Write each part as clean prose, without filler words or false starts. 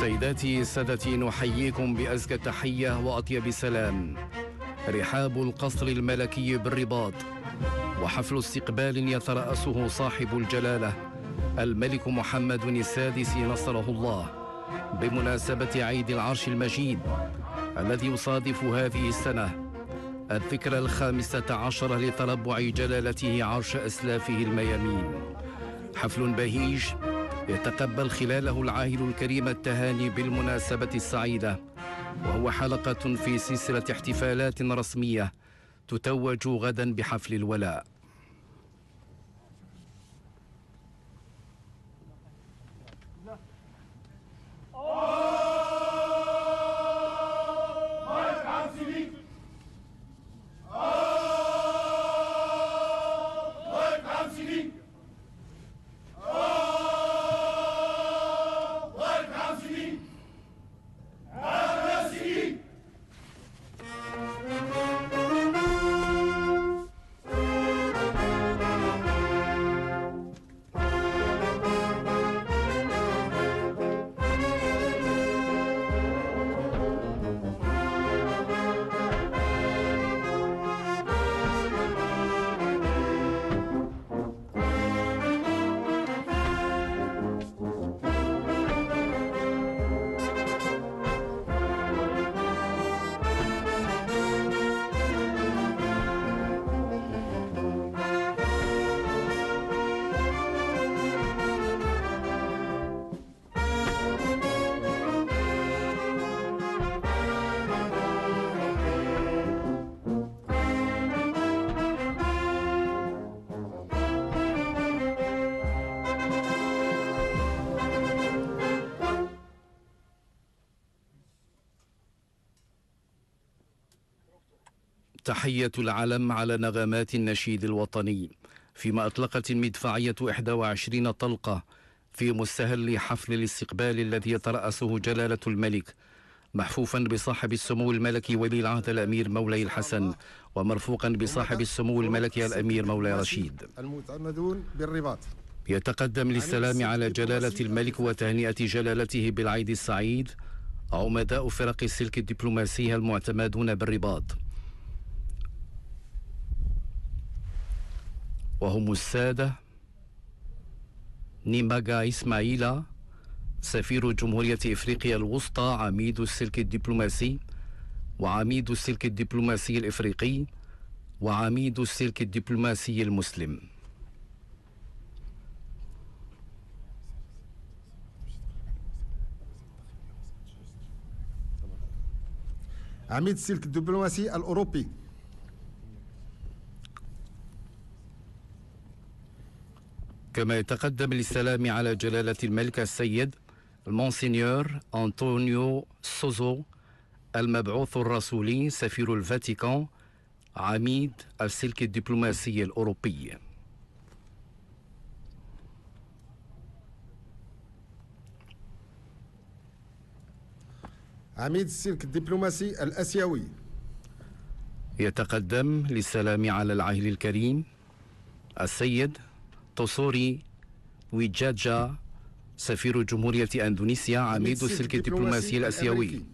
سيداتي سادتي، نحييكم بأزكى تحية وأطيب سلام. رحاب القصر الملكي بالرباط، وحفل استقبال يترأسه صاحب الجلالة الملك محمد السادس نصره الله بمناسبة عيد العرش المجيد الذي يصادف هذه السنة الذكرى 15 لتربع جلالته عرش أسلافه الميامين. حفل بهيج يتقبل خلاله العاهل الكريم التهاني بالمناسبة السعيدة، وهو حلقة في سلسلة احتفالات رسمية تتوج غدا بحفل الولاء. تحية العلم على نغمات النشيد الوطني، فيما أطلقت المدفعية 21 طلقة في مستهل حفل الاستقبال الذي يترأسه جلالة الملك، محفوفا بصاحب السمو الملكي ولي العهد الأمير مولاي الحسن، ومرفوقا بصاحب السمو الملكي الأمير مولاي رشيد. المتعمدون بالرباط يتقدم للسلام على جلالة الملك وتهنئة جلالته بالعيد السعيد عمداء فرق السلك الدبلوماسية المعتمدون بالرباط، وهم السادة نيماغا إسماعيلا سفير جمهورية إفريقيا الوسطى عميد السلك الدبلوماسي، وعميد السلك الدبلوماسي الإفريقي، وعميد السلك الدبلوماسي المسلم. عميد السلك الدبلوماسي الأوروبي، كما يتقدم للسلام على جلالة الملك السيد المونسينيور أنطونيو سوزو المبعوث الرسولي سفير الفاتيكان عميد السلك الدبلوماسي الأوروبي. عميد السلك الدبلوماسي الآسيوي، يتقدم للسلام على العاهل الكريم السيد توسوري ويجاجا سفير جمهورية أندونيسيا عميد السلك الدبلوماسي الآسيوي.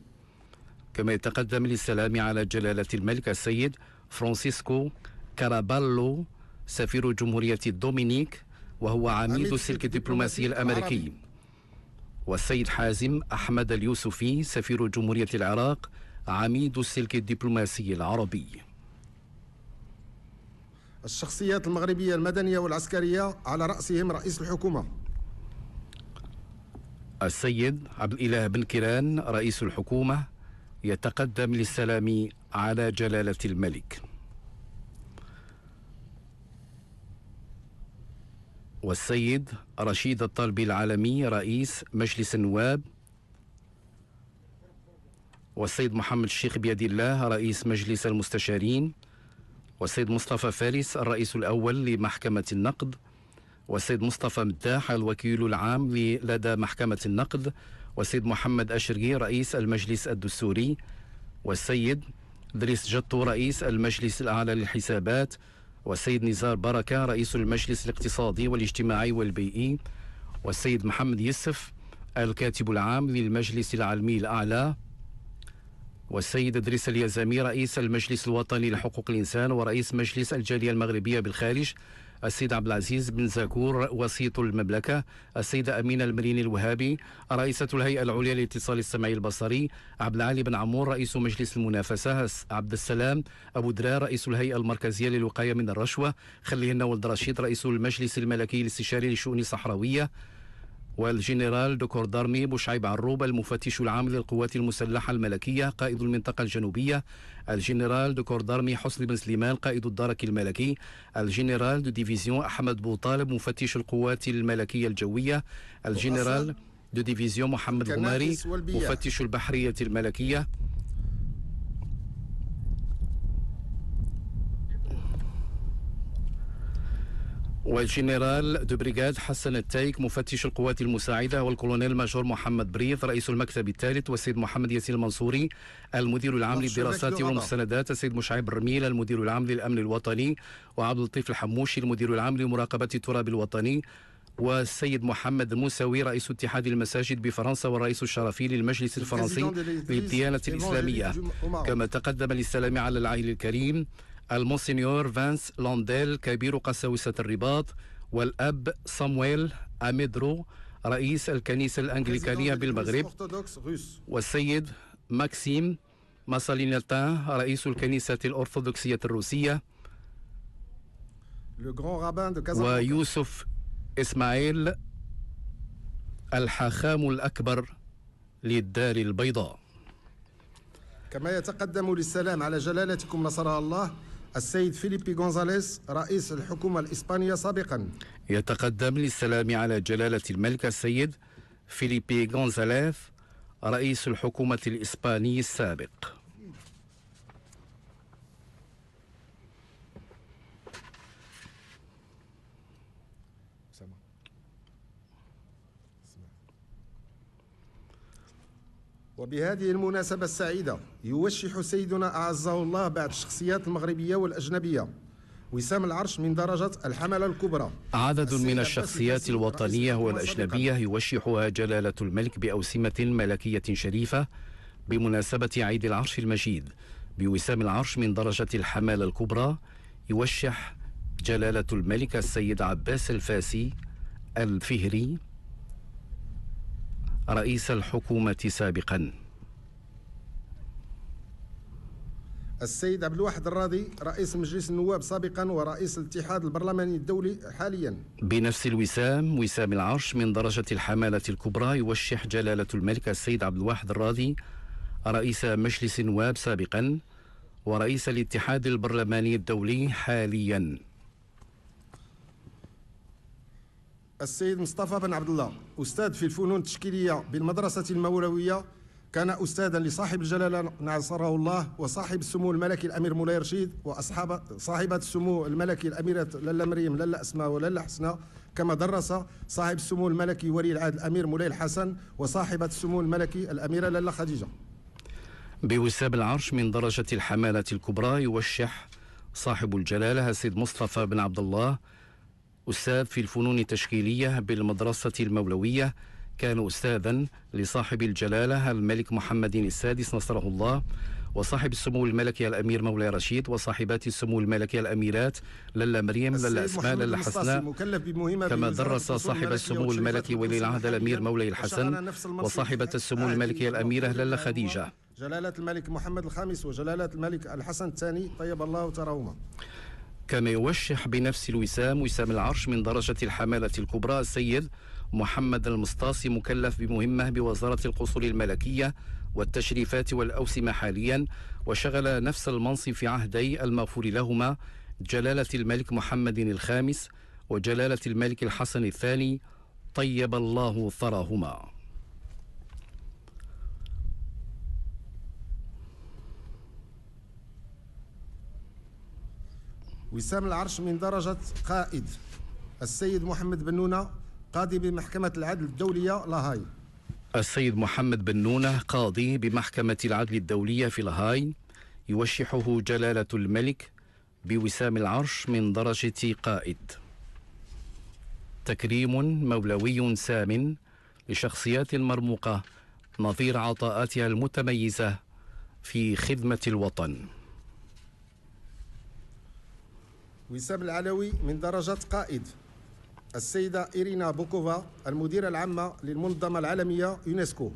كما يتقدم للسلام على جلالة الملك السيد فرانسيسكو كارابالو سفير جمهورية الدومينيك وهو عميد السلك الدبلوماسي الأمريكي، والسيد حازم أحمد اليوسفي سفير جمهورية العراق عميد السلك الدبلوماسي العربي. الشخصيات المغربية المدنية والعسكرية على رأسهم رئيس الحكومة السيد عبد الإله بن كيران رئيس الحكومة يتقدم للسلام على جلالة الملك، والسيد رشيد الطلبي العالمي رئيس مجلس النواب، والسيد محمد الشيخ بيد الله رئيس مجلس المستشارين، والسيد مصطفى فارس الرئيس الأول لمحكمة النقد، والسيد مصطفى مداح الوكيل العام لدى محكمة النقد، والسيد محمد أشرقي رئيس المجلس الدستوري، والسيد دريس جطو رئيس المجلس الأعلى للحسابات، والسيد نزار بركة رئيس المجلس الاقتصادي والاجتماعي والبيئي، والسيد محمد يوسف الكاتب العام للمجلس العلمي الأعلى، والسيد إدريس اليزامي رئيس المجلس الوطني لحقوق الإنسان ورئيس مجلس الجالية المغربية بالخارج، السيد عبد العزيز بن زاكور وسيط المملكة، السيدة أمينة المريني الوهابي رئيسة الهيئة العليا للاتصال السمعي البصري، عبد العالي بن عمور رئيس مجلس المنافسة، عبد السلام أبو درار رئيس الهيئة المركزية للوقاية من الرشوة، خليهن ولد رشيد رئيس المجلس الملكي الاستشاري للشؤون الصحراوية، والجنرال دكور دارمي بوشعيب عروب المفتش العام للقوات المسلحة الملكية قائد المنطقة الجنوبية، الجنرال دكور دارمي حسن بن سليمان قائد الدرك الملكي، الجنرال دو ديفيزيون أحمد بوطالب مفتش القوات الملكية الجوية، الجنرال دو ديفيزيون محمد غماري مفتش البحرية الملكية، والجنرال دو بريغاد حسن التايك مفتش القوات المساعدة، والكولونيل ماجور محمد بريض رئيس المكتب الثالث، والسيد محمد ياسين المنصوري المدير العام للدراسات والمستندات، السيد مشعب الرميل المدير العام للأمن الوطني، وعبد اللطيف الحموشي المدير العام لمراقبة التراب الوطني، والسيد محمد الموسوي رئيس اتحاد المساجد بفرنسا والرئيس الشرفي للمجلس الفرنسي للديانة الإسلامية. كما تقدم للسلام على العائل الكريم المونسينيور فانس لانديل كبير قساوسة الرباط، والأب صامويل أميدرو رئيس الكنيسة الأنجليكانية بالمغرب، والسيد ماكسيم ماسالينتان رئيس الكنيسة الأرثوذكسية الروسية، ويوسف إسماعيل الحاخام الأكبر للدار البيضاء. كما يتقدم للسلام على جلالتكم نصرها الله السيد فيليبي غونزاليس رئيس الحكومة الإسبانية سابقا. يتقدم للسلام على جلالة الملك السيد فيليبي غونزاليس رئيس الحكومة الإسباني السابق. وبهذه المناسبة السعيدة يوشح سيدنا أعزه الله بعض الشخصيات المغربية والأجنبية وسام العرش من درجة الحملة الكبرى. عدد من الشخصيات الوطنية والأجنبية يوشحها جلالة الملك بأوسمة ملكية شريفة بمناسبة عيد العرش المجيد. بوسام العرش من درجة الحمالة الكبرى يوشح جلالة الملك السيد عباس الفاسي الفهري رئيس الحكومة سابقا، السيد عبد الواحد الراضي رئيس مجلس النواب سابقا ورئيس الاتحاد البرلماني الدولي حاليا. بنفس الوسام وسام العرش من درجة الحمالة الكبرى يوشح جلالة الملك السيد عبد الواحد الراضي رئيس مجلس النواب سابقا ورئيس الاتحاد البرلماني الدولي حاليا. السيد مصطفى بن عبد الله أستاذ في الفنون التشكيلية بالمدرسة المولوية، كان أستاذا لصاحب الجلالة ناصره الله وصاحب السمو الملكي الأمير مولاي رشيد وأصحاب صاحبة السمو الملكي الأميرة لالا مريم لالا أسماء ولالا حسناء، كما درس صاحب السمو الملكي ولي العهد الأمير مولاي الحسن وصاحبة السمو الملكي الأميرة لالا خديجة. بوسام العرش من درجة الحمالة الكبرى يوشح صاحب الجلالة السيد مصطفى بن عبد الله أستاذ في الفنون التشكيلية بالمدرسة المولوية، كان أستاذا لصاحب الجلالة الملك محمد السادس نصره الله وصاحب السمو الملكي الأمير مولاي رشيد وصاحبات السمو الملكي الأميرات لالا مريم لالا أسماء لالا حسناء، كما درس صاحب السمو الملكي ولي العهد الأمير مولاي الحسن وصاحبة السمو الملكي الأميرة لالا خديجة. جلالة الملك محمد الخامس وجلالة الملك الحسن الثاني طيب الله ثراهما. كما يوشح بنفس الوسام وسام العرش من درجة الحمالة الكبرى السيد محمد المسطاسي مكلف بمهمة بوزارة القصور الملكية والتشريفات والأوسمة حاليا، وشغل نفس المنصب في عهدي المغفور لهما جلالة الملك محمد الخامس وجلالة الملك الحسن الثاني طيب الله ثراهما. وسام العرش من درجة قائد السيد محمد بن نونة قاضي بمحكمة العدل الدولية لاهاي. السيد محمد بن نونة قاضي بمحكمة العدل الدولية في لاهاي يوشحه جلالة الملك بوسام العرش من درجة قائد. تكريم مولوي سام لشخصيات مرموقة نظير عطاءاتها المتميزة في خدمة الوطن. وسام العلوي من درجة قائد السيدة إيرينا بوكوفا المديرة العامة للمنظمة العالمية يونسكو.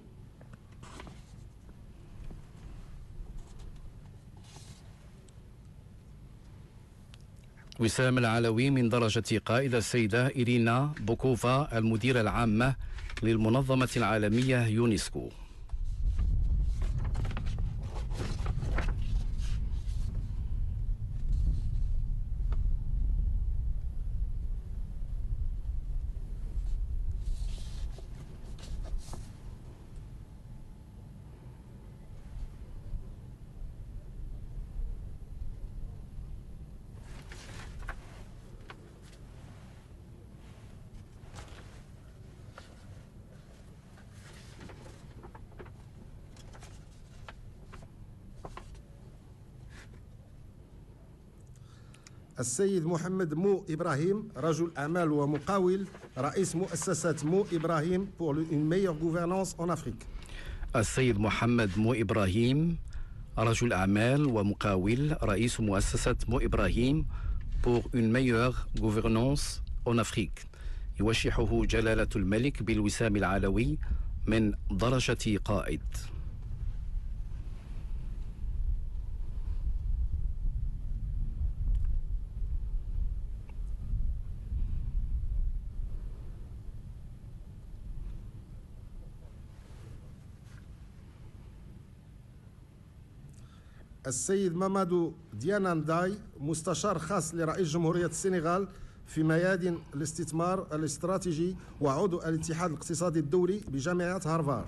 وسام العلوي من درجة قائد السيدة إيرينا بوكوفا المديرة العامة للمنظمة العالمية يونسكو. السيد محمد مو إبراهيم رجل أعمال ومقاول رئيس مؤسسة مو إبراهيم pour une meilleure gouvernance en Afrique. السيد محمد مو إبراهيم رجل أعمال ومقاول رئيس مؤسسة مو إبراهيم pour une meilleure gouvernance en Afrique. يوشحه جلالة الملك بالوسام العلوي من درجة قائد. السيد مامادو ديانانداي مستشار خاص لرئيس جمهورية السنغال في ميادين الاستثمار الاستراتيجي وعضو الاتحاد الاقتصادي الدولي بجامعة هارفارد.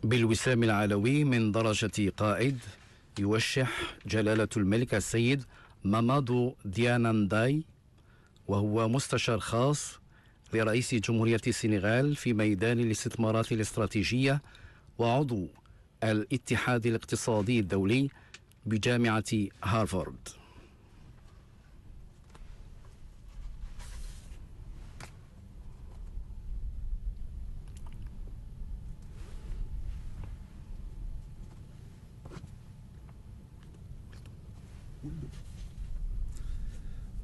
بالوسام العلوي من درجة قائد يوشح جلالة الملك السيد مامادو ديانانداي وهو مستشار خاص لرئيس جمهورية السنغال في ميدان الاستثمارات الاستراتيجية وعضو الاتحاد الاقتصادي الدولي بجامعة هارفارد.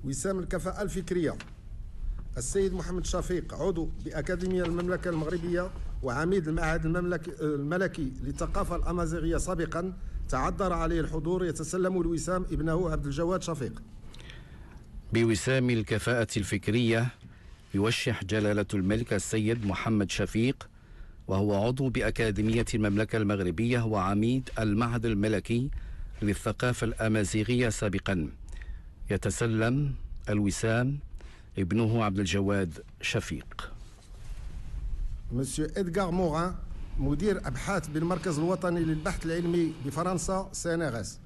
وسام الكفاءة الفكرية السيد محمد شفيق عضو بأكاديمية المملكة المغربية وعميد المعهد الملكي للثقافة الأمازيغية سابقا تعذر عليه الحضور يتسلم الوسام ابنه عبد الجواد شفيق. بوسام الكفاءة الفكرية يوشح جلالة الملك السيد محمد شفيق وهو عضو بأكاديمية المملكة المغربية وعميد المعهد الملكي للثقافة الأمازيغية سابقا يتسلم الوسام ابنه عبد الجواد شفيق. مسيو إدغار موغان مدير أبحاث بالمركز الوطني للبحث العلمي بفرنسا سينغاس.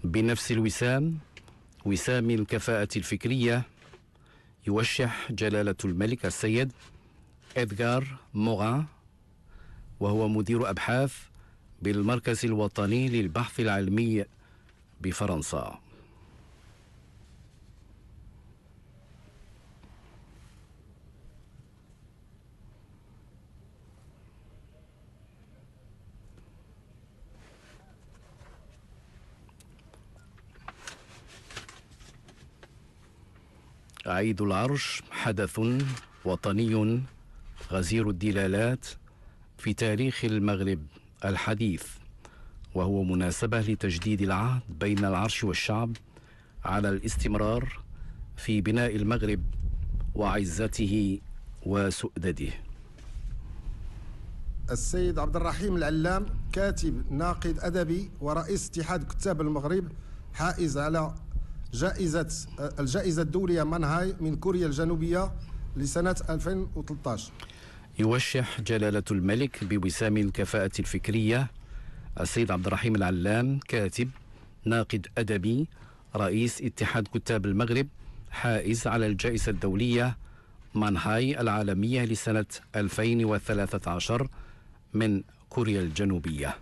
بنفس الوسام وسام الكفاءة الفكرية يوشح جلالة الملك السيد إدغار موغان وهو مدير أبحاث بالمركز الوطني للبحث العلمي بفرنسا. عيد العرش حدث وطني غزير الدلالات في تاريخ المغرب الحديث وهو مناسبة لتجديد العهد بين العرش والشعب على الاستمرار في بناء المغرب وعزته وسؤدده. السيد عبد الرحيم العلام كاتب ناقد أدبي ورئيس اتحاد كتاب المغرب حائز على الجائزة الدولية مانهاي من كوريا الجنوبية لسنة 2013. يوشح جلالة الملك بوسام الكفاءة الفكرية السيد عبد الرحيم العلام كاتب ناقد أدبي رئيس اتحاد كتاب المغرب حائز على الجائزة الدولية مانهاي العالمية لسنة 2013 من كوريا الجنوبية.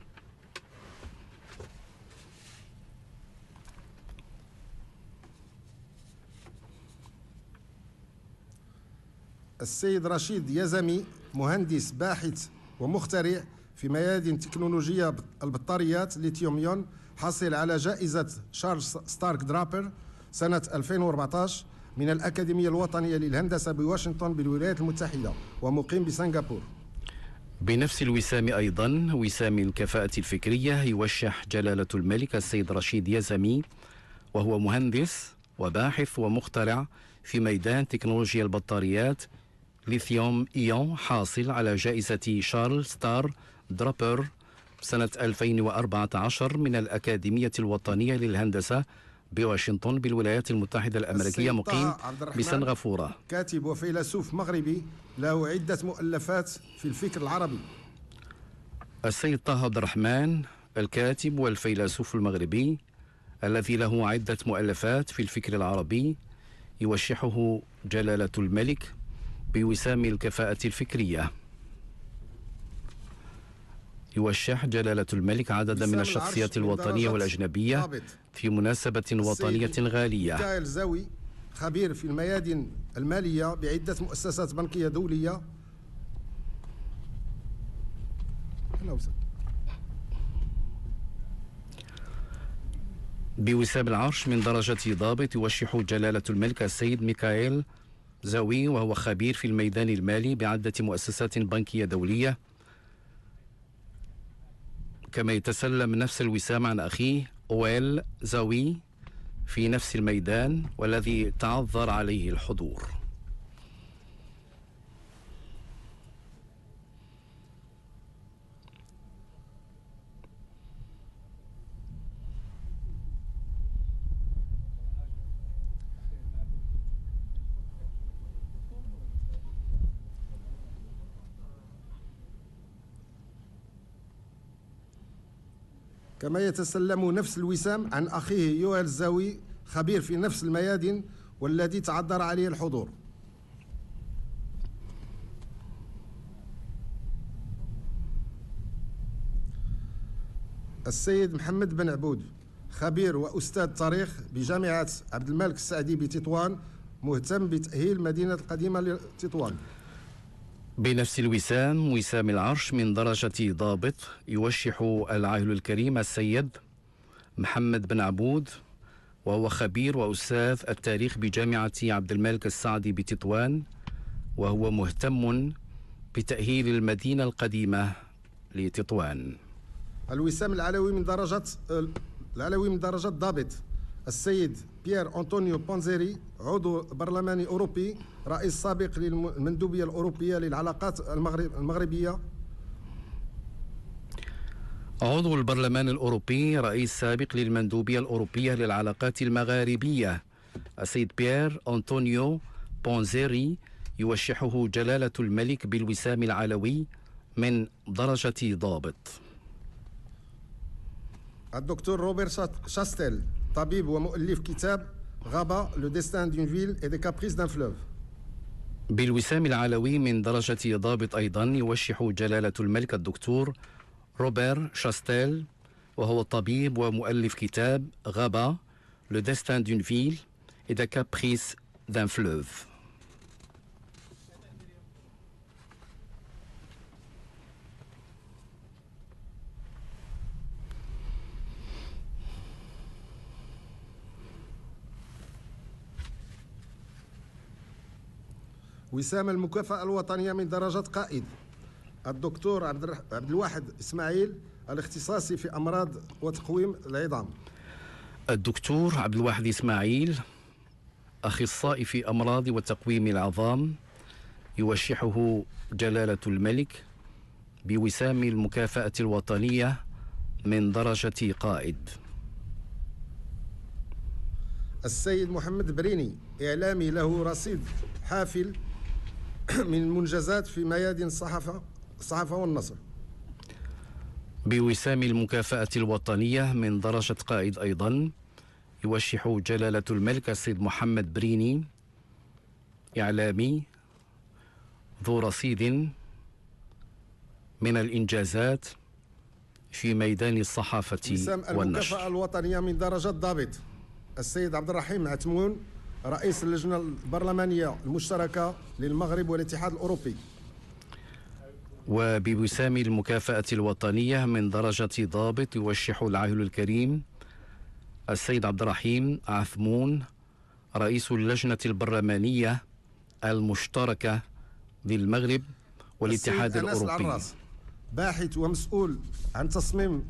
السيد رشيد يزمي، مهندس باحث ومخترع في ميادين تكنولوجيا البطاريات ليثيوم، حاصل على جائزة شارلز ستارك درابر سنة 2014 من الأكاديمية الوطنية للهندسة بواشنطن بالولايات المتحدة، ومقيم بسنغافورة. بنفس الوسام أيضا، وسام الكفاءة الفكرية، يوشح جلالة الملك السيد رشيد يزمي، وهو مهندس وباحث ومخترع في ميدان تكنولوجيا البطاريات ليثيوم إيون، حاصل على جائزة شارل ستار درابر سنة 2014 من الأكاديمية الوطنية للهندسة بواشنطن بالولايات المتحدة الأمريكية، مقيم بسنغافورة. كاتب وفيلسوف مغربي له عدة مؤلفات في الفكر العربي. السيد طه عبد الرحمن، الكاتب والفيلسوف المغربي الذي له عدة مؤلفات في الفكر العربي، يوشحه جلالة الملك بوسام الكفاءة الفكرية. يوشح جلالة الملك عددا من الشخصيات الوطنية والأجنبية في مناسبة وطنية غالية. ميكائيل زاوي، خبير في الميادين المالية بعدة مؤسسات بنكية دولية. بوسام العرش من درجة ضابط، يوشح جلالة الملك السيد ميكائيل زاوي، وهو خبير في الميدان المالي بعدة مؤسسات بنكية دولية. كما يتسلم نفس الوسام عن أخيه أويل زاوي في نفس الميدان، والذي تعذر عليه الحضور. كما يتسلم نفس الوسام عن أخيه يويل زاوي، خبير في نفس الميادين والذي تعذر عليه الحضور. السيد محمد بن عبود، خبير وأستاذ تاريخ بجامعة عبد الملك السعدي بتطوان، مهتم بتأهيل مدينة القديمة لتطوان. بنفس الوسام، وسام العرش من درجة ضابط، يوشح العاهل الكريم السيد محمد بن عبود، وهو خبير وأستاذ التاريخ بجامعة عبد الملك السعدي بتطوان، وهو مهتم بتأهيل المدينة القديمة لتطوان. الوسام العلوي من درجة ضابط، السيد بيير أنطونيو بونزيري، عضو برلماني أوروبي، رئيس سابق للمندوبية الأوروبية للعلاقات المغربية. عضو البرلمان الأوروبي، رئيس سابق للمندوبية الأوروبية للعلاقات المغاربية، السيد بيير أنطونيو بونزيري، يوشحه جلالة الملك بالوسام العلوي من درجة ضابط. الدكتور روبر شاستيل، طبيب ومؤلف كتاب غابة لو ديستان دون فيل اي دي كابريس دان فلوف. بالوسام العلوي من درجة ضابط أيضا، يوشح جلالة الملك الدكتور روبر شاستيل، وهو طبيب ومؤلف كتاب غابة لو ديستان دون فيل اي دي كابريس دان فلوف. وسام المكافأة الوطنية من درجة قائد، الدكتور عبد الواحد إسماعيل، الاختصاصي في أمراض وتقويم العظام. الدكتور عبد الواحد إسماعيل، أخصائي في أمراض وتقويم العظام، يوشحه جلالة الملك بوسام المكافأة الوطنية من درجة قائد. السيد محمد بريني، إعلامي له رصيد حافل من المنجزات في ميادين الصحافة والنصر، بوسام المكافأة الوطنية من درجة قائد أيضا، يوشح جلالة الملك السيد محمد بريني، إعلامي ذو رصيد من الإنجازات في ميدان الصحافة وسام والنشر. المكافأة الوطنية من درجة ضابط، السيد عبد الرحيم عتمون، رئيس اللجنة البرلمانية المشتركة للمغرب والاتحاد الأوروبي. وبوسام المكافأة الوطنية من درجة ضابط يوشح العاهل الكريم السيد عبد الرحيم عثمون رئيس اللجنة البرلمانية المشتركة للمغرب والاتحاد السيد أنس الأوروبي. العراس باحث ومسؤول عن تصميم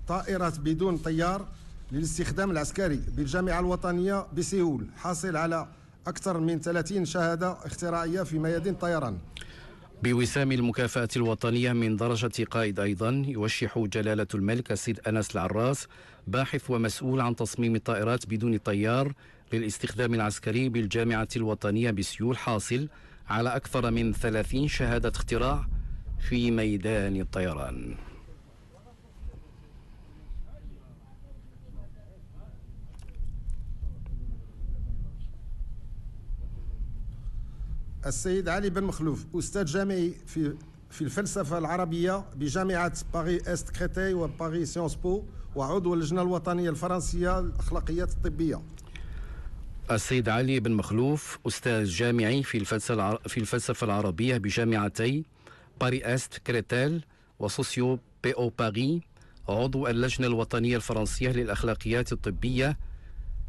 طائرات بدون طيار للاستخدام العسكري بالجامعة الوطنية بسيول، حاصل على أكثر من 30 شهادة اختراعية في ميادين الطيران. بوسام المكافأة الوطنية من درجة قائد أيضا يوشح جلالة الملك السيد أنس العراس باحث ومسؤول عن تصميم الطائرات بدون طيار للاستخدام العسكري بالجامعة الوطنية بسيول، حاصل على أكثر من 30 شهادة اختراع في ميدان الطيران. السيد علي بن مخلوف أستاذ جامعي في الفلسفة العربية بجامعة باري إست كريتي وباري سيونس بو، وعضو اللجنة الوطنية الفرنسية للأخلاقيات الطبية. السيد علي بن مخلوف أستاذ جامعي في الفلسفة العربية بجامعتي باري إست كريتيل وسوسيو بي أو باري، عضو اللجنة الوطنية الفرنسية للأخلاقيات الطبية،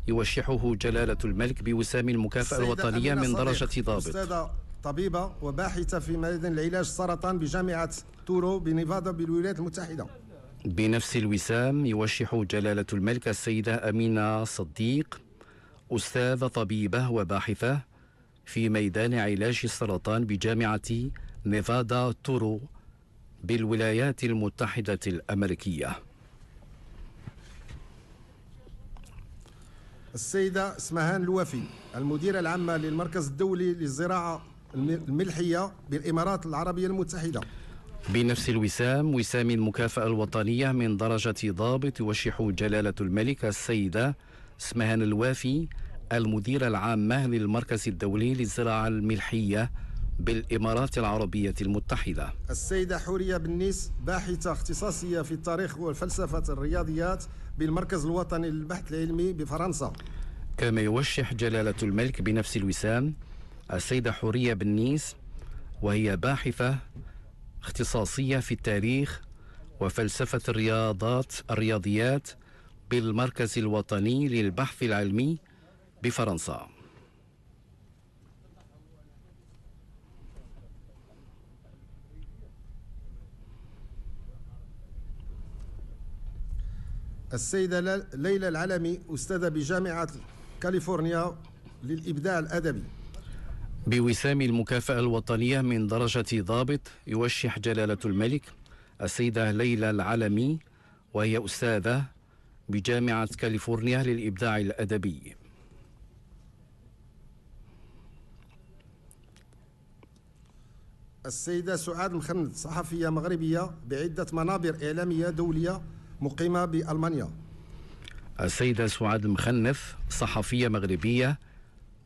يوشحه جلالة الملك بوسام المكافأة الوطنية من درجة ضابط. أستاذة طبيبة وباحثة في ميدان العلاج السرطان بجامعة تورو بنيفادا بالولايات المتحدة. بنفس الوسام يوشح جلالة الملك السيدة أمينة صديق أستاذ طبيبة وباحثة في ميدان علاج السرطان بجامعة نيفادا تورو بالولايات المتحدة الأمريكية. السيدة اسمهان الوافي المديرة العامة للمركز الدولي للزراعة الملحية بالإمارات العربية المتحدة. بنفس الوسام وسام المكافأة الوطنية من درجة ضابط يوشح جلالة الملك السيدة اسمهان الوافي المديرة العامة للمركز الدولي للزراعة الملحية بالإمارات العربية المتحدة. السيدة حورية بنيس باحثة اختصاصية في التاريخ وفلسفة الرياضيات بالمركز الوطني للبحث العلمي بفرنسا. كما يوشح جلالة الملك بنفس الوسام السيدة حورية بنيس وهي باحثة اختصاصية في التاريخ وفلسفة الرياضيات بالمركز الوطني للبحث العلمي بفرنسا. السيدة ليلى العلمي أستاذة بجامعة كاليفورنيا للإبداع الأدبي. بوسام المكافأة الوطنية من درجة ضابط يوشح جلالة الملك السيدة ليلى العلمي وهي أستاذة بجامعة كاليفورنيا للإبداع الأدبي. السيدة سعاد مخند صحفية مغربية بعدة منابر إعلامية دولية مقيمة بألمانيا. السيدة سعاد مخنث صحفية مغربية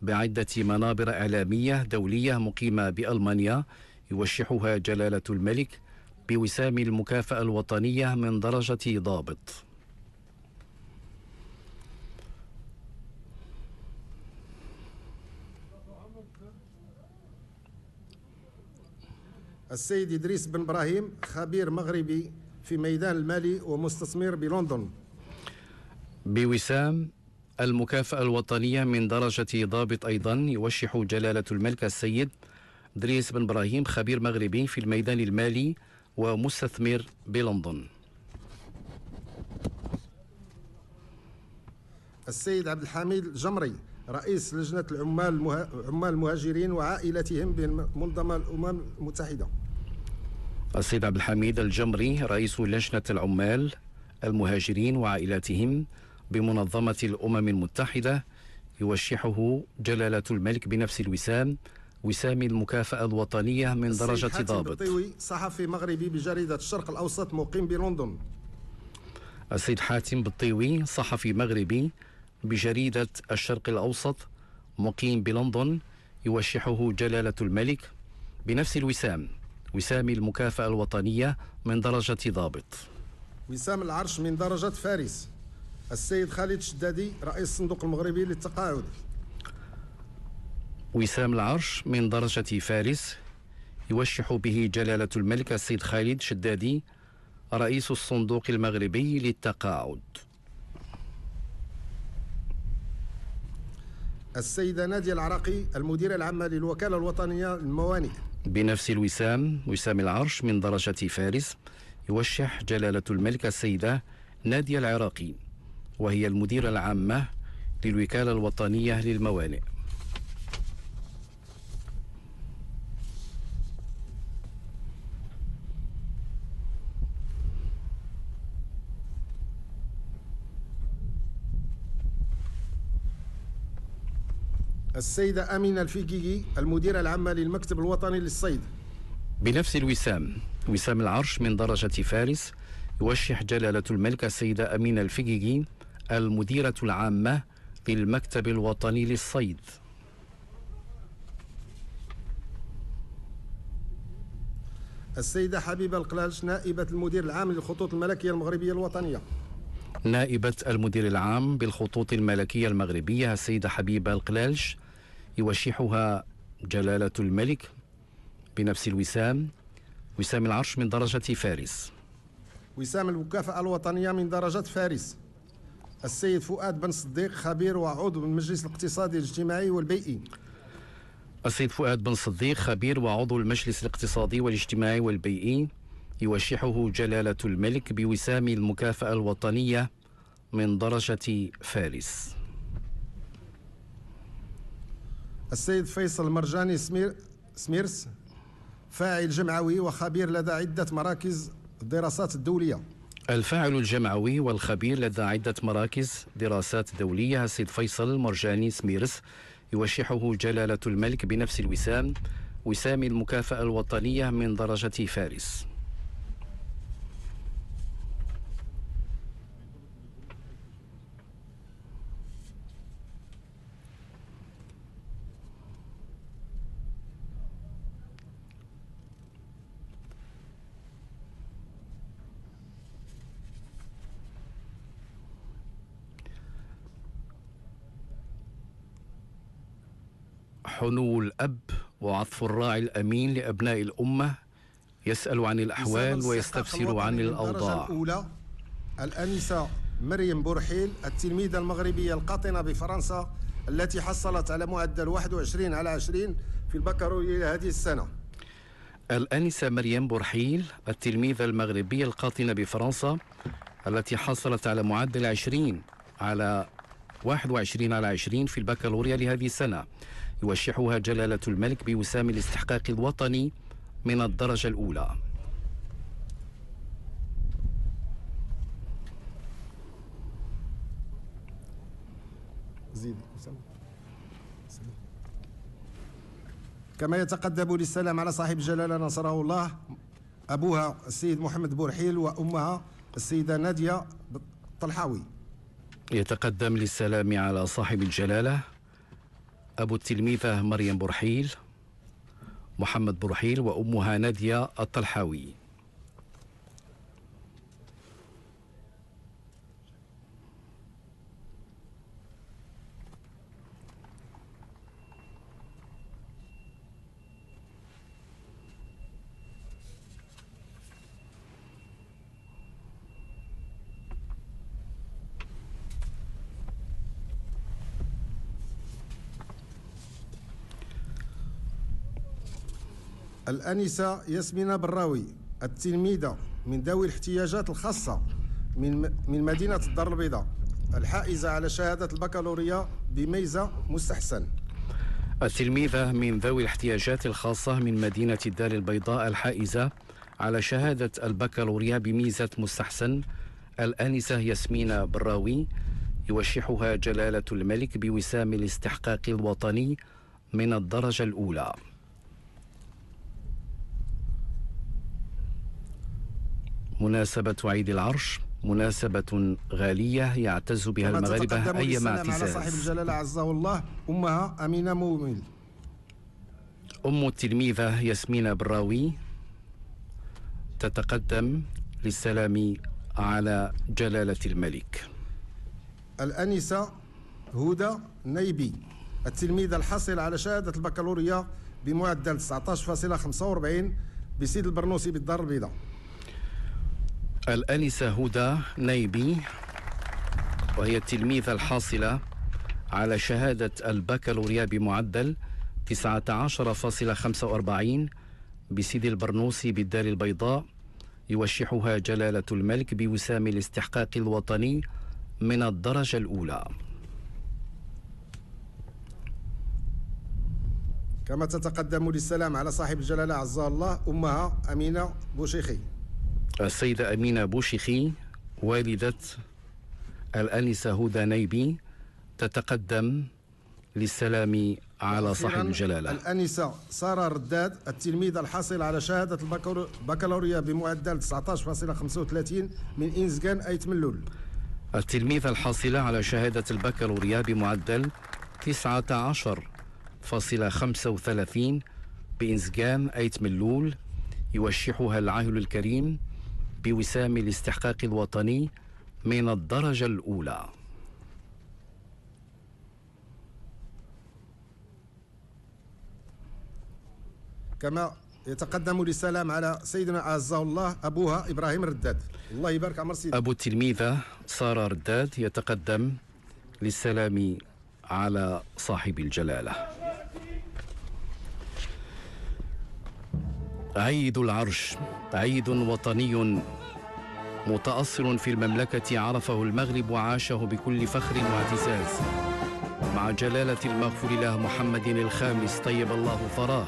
بعدة منابر إعلامية دولية مقيمة بألمانيا، يوشحها جلالة الملك بوسام المكافأة الوطنية من درجة ضابط. السيد إدريس بن إبراهيم خبير مغربي في ميدان المالي ومستثمر بلندن. بوسام المكافأة الوطنية من درجة ضابط أيضا يوشح جلالة الملك السيد إدريس بن إبراهيم خبير مغربي في الميدان المالي ومستثمر بلندن. السيد عبد الحميد الجمري رئيس لجنة عمال المهاجرين وعائلتهم بمنظمة الأمم المتحدة. السيد عبد الحميد الجمري رئيس لجنة العمال المهاجرين وعائلاتهم بمنظمة الأمم المتحدة، يوشحه جلالة الملك بنفس الوسام وسام المكافأة الوطنية من درجة ضابط. السيد صحفي مغربي بجريدة الشرق الأوسط مقيم بلندن. السيد حاتم بالطيوي صحفي مغربي بجريدة الشرق الأوسط مقيم بلندن، يوشحه جلالة الملك بنفس الوسام وسام المكافأة الوطنية من درجة ضابط. وسام العرش من درجة فارس. السيد خالد الشدادي رئيس الصندوق المغربي للتقاعد. وسام العرش من درجة فارس يوشح به جلالة الملك السيد خالد شدادي رئيس الصندوق المغربي للتقاعد. السيدة نادية العراقي المديرة العامة للوكالة الوطنية للموانئ. بنفس الوسام وسام العرش من درجة فارس يوشح جلالة الملك السيدة نادية العراقي وهي المديرة العامة للوكالة الوطنية للموانئ. السيدة أمينة الفيكيكي المديرة العامة للمكتب الوطني للصيد. بنفس الوسام وسام العرش من درجة فارس يوشح جلالة الملك السيدة أمينة الفيكيكي المديرة العامة للمكتب الوطني للصيد. السيدة حبيبة القلالش نائبة المدير العام للخطوط الملكية المغربية الوطنية. نائبة المدير العام بالخطوط الملكية المغربية السيدة حبيبة القلالش يوشحها جلالة الملك بنفس الوسام وسام العرش من درجة فارس. وسام المكافأة الوطنية من درجة فارس السيد فؤاد بن صديق خبير وعضو المجلس الاقتصادي الاجتماعي والبيئي. السيد فؤاد بن صديق خبير وعضو المجلس الاقتصادي والاجتماعي والبيئي يوشحه جلالة الملك بوسام المكافأة الوطنية من درجة فارس. السيد فيصل مرجاني سميرس فاعل جمعوي وخبير لدى عدة مراكز الدراسات الدولية. الفاعل الجمعوي والخبير لدى عدة مراكز دراسات دولية السيد فيصل مرجاني سميرس يوشحه جلالة الملك بنفس الوسام وسام المكافأة الوطنية من درجة فارس. حنو الأب وعطف الراعي الأمين لأبناء الأمة يسأل عن الأحوال ويستفسر عن الأوضاع. الأولى الأنسة مريم بورحيل التلميذة المغربية القاطنة بفرنسا التي حصلت على معدل 21/20 في البكالوريا هذه السنة. الأنسة مريم بورحيل التلميذة المغربية القاطنة بفرنسا التي حصلت على معدل 21/20 في البكالوريا لهذه السنة يوشحها جلالة الملك بوسام الاستحقاق الوطني من الدرجة الأولى. كما يتقدم للسلام على صاحب الجلالة نصره الله أبوها السيد محمد بورحيل وأمها السيدة نادية الطلحاوي. يتقدم للسلام على صاحب الجلالة أبو التلميذة مريم بورحيل محمد بورحيل وأمها نادية الطلحاوي. الأنسة ياسمينة براوي التلميذة من ذوي الاحتياجات الخاصة من مدينة الدار البيضاء الحائزة على شهادة البكالوريا بميزة مستحسن. التلميذة من ذوي الاحتياجات الخاصة من مدينة الدار البيضاء الحائزة على شهادة البكالوريا بميزة مستحسن الآنسة ياسمين براوي يوشحها جلالة الملك بوسام الاستحقاق الوطني من الدرجة الأولى. مناسبة عيد العرش مناسبة غالية يعتز بها المغاربة أيما اعتزاز. على صاحب الجلالة عزه الله أمها أمينة مومل. أم التلميذة ياسمين براوي تتقدم للسلام على جلالة الملك. الأنسة هدى نيبي التلميذ الحاصل على شهادة البكالوريا بمعدل 19.45 بسيد البرنوسي بالدار البيضاء. الآنسة هدى نايبي، وهي التلميذة الحاصلة على شهادة البكالوريا بمعدل 19.45 بسيد البرنوسي بالدار البيضاء، يوشحها جلالة الملك بوسام الاستحقاق الوطني من الدرجة الأولى. كما تتقدم للسلام على صاحب الجلالة عزها الله أمها أمينة بوشيخي. السيدة أمينة بوشيخي والدة الآنسة هدى نايبي تتقدم للسلام على صاحب الجلالة. الآنسة سارة رداد، التلميذة الحاصل على شهادة البكالوريا بمعدل 19.35 من إنزغان أيت ملول. التلميذة الحاصلة على شهادة البكالوريا بمعدل 19.35 بإنزغان أيت ملول، يوشحها العاهل الكريم بوسام الاستحقاق الوطني من الدرجة الأولى. كما يتقدم للسلام على سيدنا عزه الله أبوها إبراهيم رداد. الله يبارك عمر سيدي. أبو التلميذة سارة رداد يتقدم للسلام على صاحب الجلالة. عيد العرش عيد وطني متأصل في المملكة، عرفه المغرب وعاشه بكل فخر واعتزاز مع جلالة المغفور له محمد الخامس طيب الله ثراه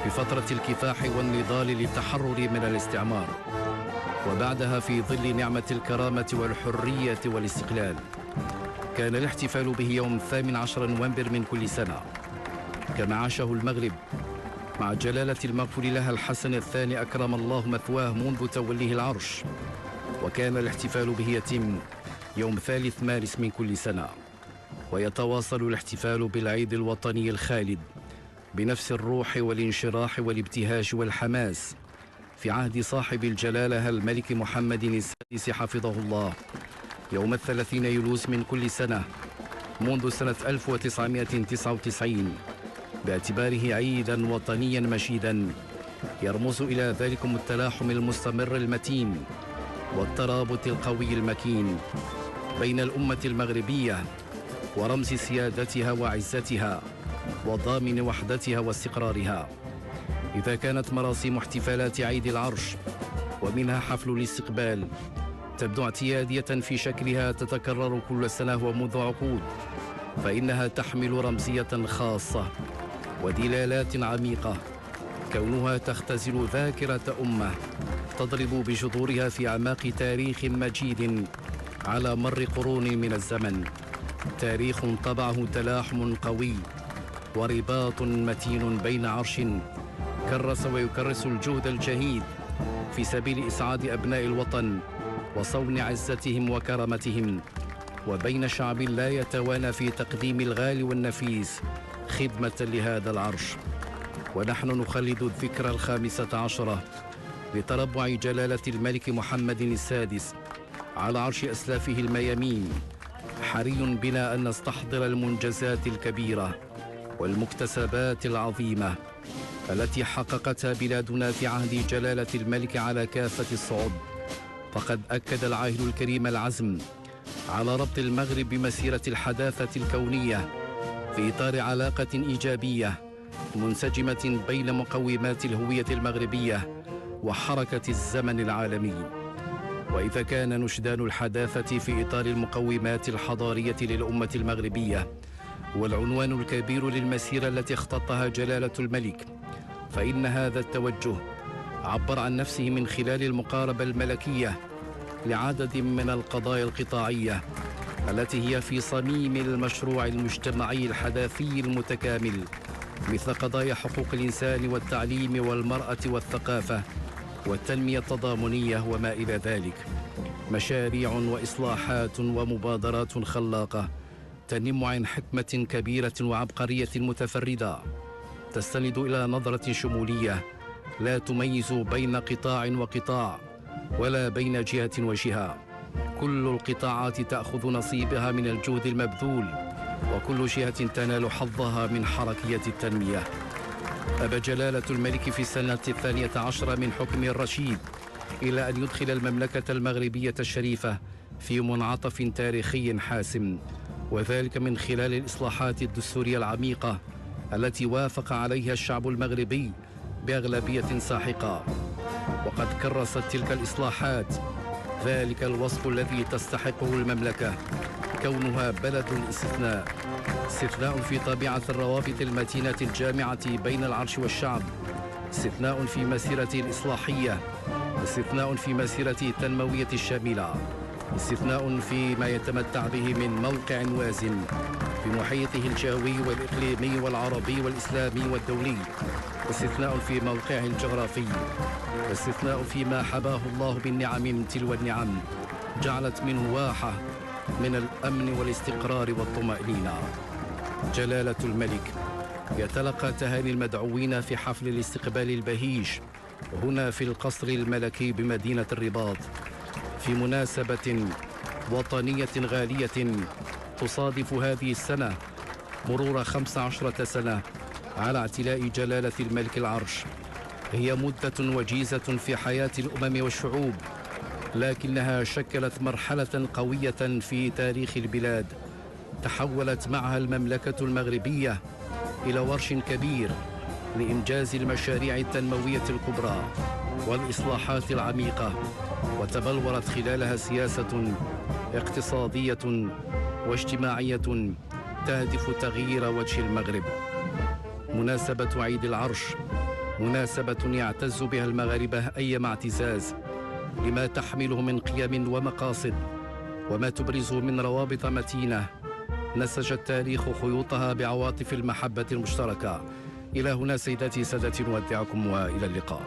في فترة الكفاح والنضال للتحرر من الاستعمار، وبعدها في ظل نعمة الكرامة والحرية والاستقلال. كان الاحتفال به يوم 18 نوفمبر من كل سنة، كما عاشه المغرب مع جلالة المغفور له الحسن الثاني أكرم الله مثواه منذ توليه العرش، وكان الاحتفال به يتم يوم 3 مارس من كل سنة. ويتواصل الاحتفال بالعيد الوطني الخالد بنفس الروح والانشراح والابتهاج والحماس في عهد صاحب الجلالة الملك محمد السادس حفظه الله يوم 30 يوليو من كل سنة منذ سنة 1999، باعتباره عيدا وطنيا مشيدا يرمز إلى ذلكم التلاحم المستمر المتين والترابط القوي المكين بين الأمة المغربية، ورمز سيادتها وعزتها وضامن وحدتها واستقرارها. إذا كانت مراسم احتفالات عيد العرش ومنها حفل الاستقبال تبدو اعتيادية في شكلها تتكرر كل سنة ومنذ عقود، فإنها تحمل رمزية خاصة ودلالات عميقة، كونها تختزل ذاكرة أمة تضرب بجذورها في أعماق تاريخ مجيد على مر قرون من الزمن، تاريخ طبعه تلاحم قوي ورباط متين بين عرش كرس ويكرس الجهد الجهيد في سبيل إسعاد أبناء الوطن وصون عزتهم وكرامتهم، وبين شعب لا يتوانى في تقديم الغالي والنفيس خدمة لهذا العرش. ونحن نخلد الذكرى 15 لتربع جلالة الملك محمد السادس على عرش أسلافه الميامين. حري بنا أن نستحضر المنجزات الكبيرة والمكتسبات العظيمة التي حققتها بلادنا في عهد جلالة الملك على كافة الصعد. فقد أكد العاهل الكريم العزم على ربط المغرب بمسيرة الحداثة الكونية في إطار علاقة إيجابية منسجمة بين مقومات الهوية المغربية وحركة الزمن العالمي. وإذا كان نشدان الحداثة في إطار المقومات الحضارية للأمة المغربية والعنوان الكبير للمسيرة التي اختطها جلالة الملك، فإن هذا التوجه عبر عن نفسه من خلال المقاربة الملكية لعدد من القضايا القطاعية التي هي في صميم المشروع المجتمعي الحداثي المتكامل، مثل قضايا حقوق الإنسان والتعليم والمرأة والثقافة والتنمية التضامنية وما إلى ذلك. مشاريع وإصلاحات ومبادرات خلاقة تنم عن حكمة كبيرة وعبقرية متفردة تستند إلى نظرة شمولية لا تميز بين قطاع وقطاع ولا بين جهة وجهة. كل القطاعات تأخذ نصيبها من الجهد المبذول وكل جهة تنال حظها من حركية التنمية. أبى جلالة الملك في السنة 12 من حكمه الرشيد إلى أن يدخل المملكة المغربية الشريفة في منعطف تاريخي حاسم، وذلك من خلال الإصلاحات الدستورية العميقة التي وافق عليها الشعب المغربي بأغلبية ساحقة. وقد كرست تلك الإصلاحات ذلك الوصف الذي تستحقه المملكة، كونها بلد الاستثناء، استثناء في طبيعة الروابط المتينة الجامعة بين العرش والشعب، استثناء في مسيرته الإصلاحية، استثناء في مسيرته التنموية الشاملة، استثناء فيما يتمتع به من موقع وازن في محيطه الجوي والإقليمي والعربي والإسلامي والدولي، استثناء في موقعه الجغرافي، استثناء فيما حباه الله بالنعم تلو النعم جعلت منه واحة من الأمن والاستقرار والطمأنينة. جلالة الملك يتلقى تهاني المدعوين في حفل الاستقبال البهيج هنا في القصر الملكي بمدينة الرباط في مناسبة وطنية غالية تصادف هذه السنة مرور 15 سنة على اعتلاء جلالة الملك العرش. هي مدة وجيزة في حياة الأمم والشعوب، لكنها شكلت مرحلة قوية في تاريخ البلاد تحولت معها المملكة المغربية إلى ورش كبير لإنجاز المشاريع التنموية الكبرى والإصلاحات العميقة، وتبلورت خلالها سياسة اقتصادية واجتماعية تهدف تغيير وجه المغرب. مناسبة عيد العرش مناسبة يعتز بها المغاربة أيما اعتزاز لما تحمله من قيم ومقاصد وما تبرزه من روابط متينة نسج التاريخ خيوطها بعواطف المحبة المشتركة. إلى هنا سيداتي سادتي نودعكم وإلى اللقاء.